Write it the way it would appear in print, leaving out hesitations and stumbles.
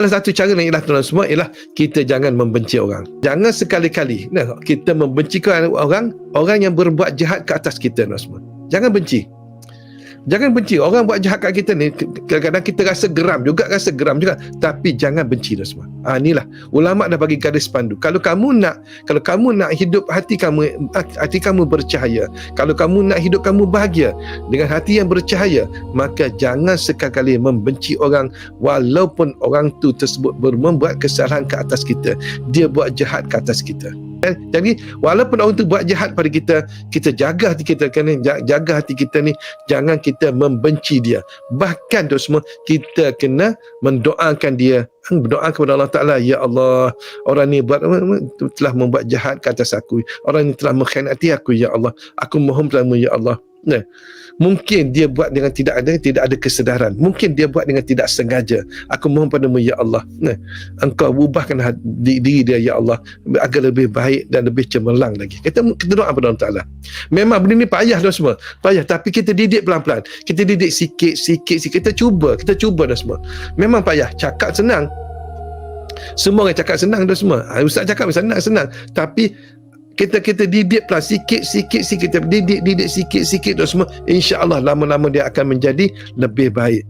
Salah satu cara ni ialah tuan semua ialah kita jangan membenci orang. Jangan sekali-kali kita membenci orang yang berbuat jahat ke atas kita tuan semua. Jangan benci. Jangan benci. Orang buat jahat kat kita ni, kadang-kadang kita rasa geram juga, tapi jangan benci dah semua. Inilah ulama dah bagi garis pandu. Kalau kamu nak hidup hati kamu bercahaya, kalau kamu nak hidup kamu bahagia dengan hati yang bercahaya, maka jangan sekali-kali membenci orang walaupun orang tu tersebut membuat kesalahan ke atas kita. Dia buat jahat ke atas kita. Jadi walaupun orang tu buat jahat pada kita, kita jaga hati kita jaga hati kita ni, jangan kita membenci dia. Bahkan tu semua kita kena mendoakan dia, berdoa kepada Allah Ta'ala, ya Allah, orang ni telah membuat jahat ke atas aku, orang ni telah mengkhianati aku, ya Allah, aku mohon padamu, ya Allah. Mungkin dia buat dengan tidak ada kesedaran, mungkin dia buat dengan tidak sengaja, aku mohon padamu, ya Allah, engkau ubahkan diri dia, ya Allah, agar lebih baik dan lebih cemerlang lagi. Kita doa kepada Allah Ta'ala. Memang benda ni payah dah semua, payah, tapi kita didik pelan-pelan, kita didik sikit, kita cuba dah semua. Memang payah, cakap senang, semua orang cakap senang dah semua, ustaz cakap senang, tapi kita didik pelan, sikit kita didik sikit dah semua, insya-Allah lama-lama dia akan menjadi lebih baik.